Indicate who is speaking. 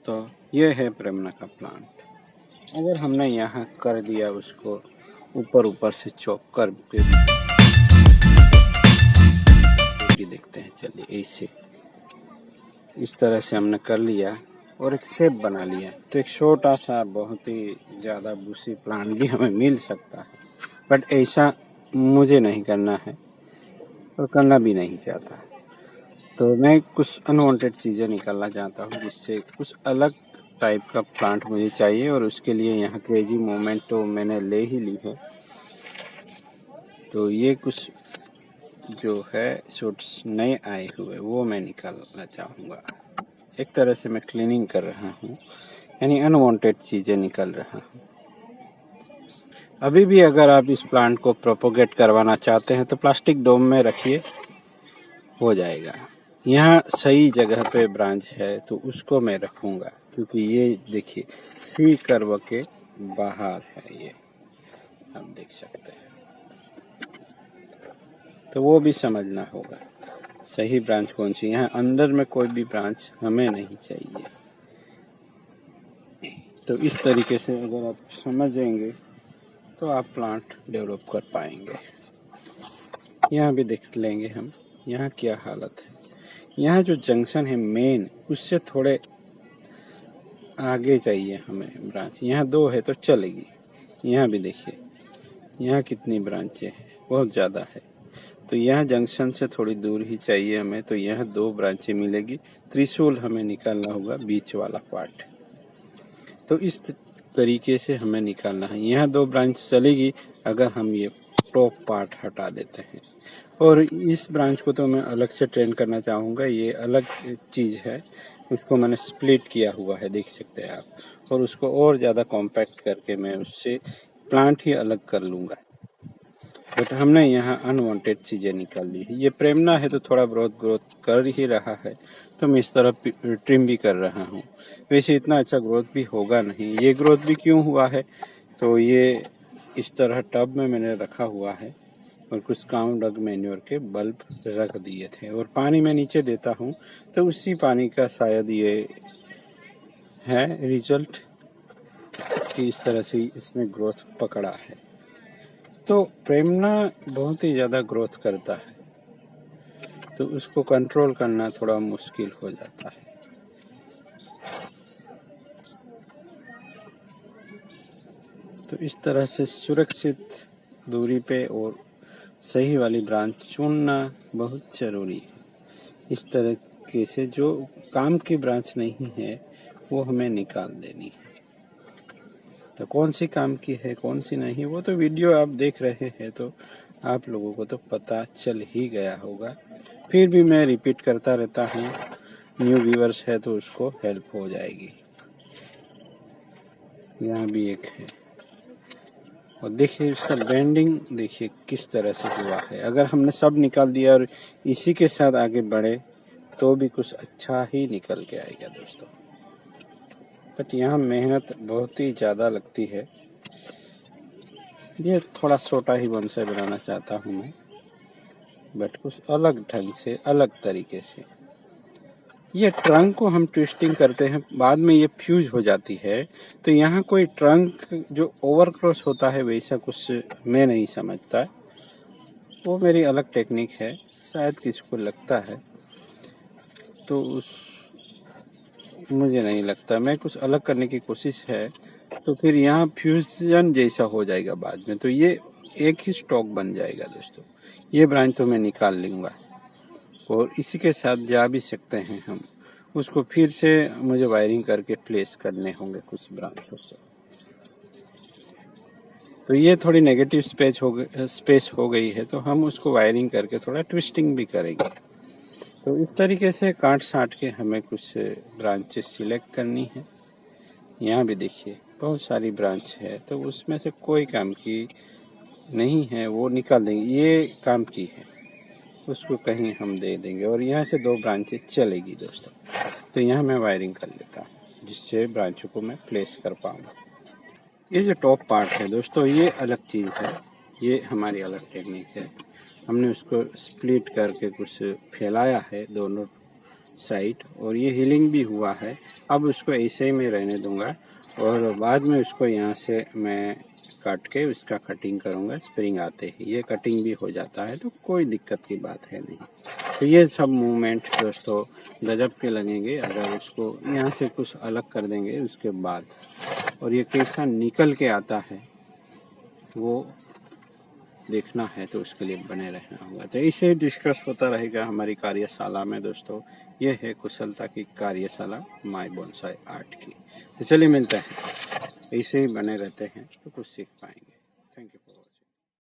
Speaker 1: तो ये है प्रेमना का प्लांट। अगर हमने यहाँ कर दिया उसको ऊपर ऊपर से चॉप करके भी देखते हैं। चलिए ऐसे इस तरह से हमने कर लिया और एक शेप बना लिया, तो एक छोटा सा बहुत ही ज़्यादा बूसी प्लांट भी हमें मिल सकता है। बट ऐसा मुझे नहीं करना है और करना भी नहीं चाहता। तो मैं कुछ अनवांटेड चीज़ें निकालना चाहता हूँ, जिससे कुछ अलग टाइप का प्लांट मुझे चाहिए। और उसके लिए यहाँ क्रेजी मोमेंट तो मैंने ले ही ली है। तो ये कुछ जो है शॉट्स नए आए हुए वो मैं निकालना चाहूँगा। एक तरह से मैं क्लीनिंग कर रहा हूँ, यानी अनवांटेड चीज़ें निकल रहा हूँ। अभी भी अगर आप इस प्लांट को प्रोपोगेट करवाना चाहते हैं तो प्लास्टिक डोम में रखिए, हो जाएगा। यहाँ सही जगह पे ब्रांच है तो उसको मैं रखूँगा, क्योंकि ये देखिए सी कर्व के बाहर है, ये आप देख सकते हैं। तो वो भी समझना होगा सही ब्रांच कौन सी। यहाँ अंदर में कोई भी ब्रांच हमें नहीं चाहिए। तो इस तरीके से अगर आप समझेंगे तो आप प्लांट डेवलप कर पाएंगे। यहाँ भी देख लेंगे हम यहाँ क्या हालत है। यहाँ जो जंक्शन है मेन, उससे थोड़े आगे चाहिए हमें ब्रांच। यहाँ 2 है तो चलेगी। यहाँ भी देखिए यहाँ कितनी ब्रांचें हैं, बहुत ज़्यादा है। तो यहाँ जंक्शन से थोड़ी दूर ही चाहिए हमें। तो यहाँ 2 ब्रांचें मिलेगी। त्रिशूल हमें निकालना होगा, बीच वाला पार्ट। तो इस तरीके से हमें निकालना है। यहाँ 2 ब्रांच चलेगी अगर हम ये टॉप पार्ट हटा देते हैं। और इस ब्रांच को तो मैं अलग से ट्रेन करना चाहूँगा। ये अलग चीज़ है, उसको मैंने स्प्लिट किया हुआ है, देख सकते हैं आप। और उसको और ज़्यादा कॉम्पैक्ट करके मैं उससे प्लांट ही अलग कर लूँगा। बट हमने यहाँ अनवांटेड चीज़ें निकाल दी है। ये प्रेमना है तो थोड़ा बहुत ग्रोथ कर ही रहा है, तो मैं इस तरह ट्रिम भी कर रहा हूँ। वैसे इतना अच्छा ग्रोथ भी होगा नहीं। ये ग्रोथ भी क्यों हुआ है, तो ये इस तरह टब में मैंने रखा हुआ है और कुछ काउ डंग मैन्योर के बल्ब रख दिए थे और पानी मैं नीचे देता हूँ, तो उसी पानी का शायद ये है रिजल्ट कि इस तरह से इसने ग्रोथ पकड़ा है। तो प्रेमना बहुत ही ज़्यादा ग्रोथ करता है, तो उसको कंट्रोल करना थोड़ा मुश्किल हो जाता है। तो इस तरह से सुरक्षित दूरी पे और सही वाली ब्रांच चुनना बहुत ज़रूरी है। इस तरीके से जो काम की ब्रांच नहीं है वो हमें निकाल देनी है। तो कौन सी काम की है कौन सी नहीं, वो तो वीडियो आप देख रहे हैं तो आप लोगों को तो पता चल ही गया होगा। फिर भी मैं रिपीट करता रहता हूँ, न्यू व्यूअर्स है तो उसको हेल्प हो जाएगी। यहाँ भी एक है और देखिए इसका बेंडिंग देखिए किस तरह से हुआ है। अगर हमने सब निकाल दिया और इसी के साथ आगे बढ़े तो भी कुछ अच्छा ही निकल के आएगा दोस्तों। बट यहाँ मेहनत बहुत ही ज़्यादा लगती है। ये थोड़ा छोटा ही बोनसाई बनाना चाहता हूँ मैं, बट कुछ अलग ढंग से, अलग तरीके से। ये ट्रंक को हम ट्विस्टिंग करते हैं, बाद में ये फ्यूज हो जाती है। तो यहाँ कोई ट्रंक जो ओवर क्रॉस होता है वैसा कुछ मैं नहीं समझता। वो मेरी अलग टेक्निक है, शायद किसी को लगता है, तो मुझे नहीं लगता। मैं कुछ अलग करने की कोशिश है, तो फिर यहाँ फ्यूजन जैसा हो जाएगा बाद में। तो ये एक ही स्टॉक बन जाएगा दोस्तों। ये ब्रांच तो मैं निकाल लूँगा और इसी के साथ जा भी सकते हैं हम। उसको फिर से मुझे वायरिंग करके प्लेस करने होंगे कुछ ब्रांचों को। तो ये थोड़ी नेगेटिव स्पेस हो गई है, तो हम उसको वायरिंग करके थोड़ा ट्विस्टिंग भी करेंगे। तो इस तरीके से काट साट के हमें कुछ ब्रांचेस सिलेक्ट करनी है। यहाँ भी देखिए बहुत सारी ब्रांच है, तो उसमें से कोई काम की नहीं है वो निकाल देंगे। ये काम की है, उसको कहीं हम दे देंगे और यहाँ से 2 ब्रांचें चलेगी दोस्तों। तो यहाँ मैं वायरिंग कर लेता हूँ, जिससे ब्रांचों को मैं प्लेस कर पाऊँगा। ये जो टॉप पार्ट है दोस्तों, ये अलग चीज़ है, ये हमारी अलग टेक्निक है। हमने उसको स्प्लिट करके कुछ फैलाया है दोनों साइड, और ये हीलिंग भी हुआ है। अब उसको ऐसे ही मैं रहने दूंगा और बाद में उसको यहाँ से मैं काट के उसका कटिंग करूँगा। स्प्रिंग आते ही ये कटिंग भी हो जाता है, तो कोई दिक्कत की बात है नहीं। तो ये सब मूवमेंट दोस्तों गजब के लगेंगे अगर उसको यहाँ से कुछ अलग कर देंगे उसके बाद। और ये कैसा निकल के आता है वो देखना है, तो उसके लिए बने रहना होगा। तो इसे डिस्कस होता रहेगा हमारी कार्यशाला में दोस्तों। ये है कुशलता की कार्यशाला माय बोनसाई आर्ट की। तो चलिए मिलते हैं, ऐसे ही बने रहते हैं तो कुछ सीख पाएंगे।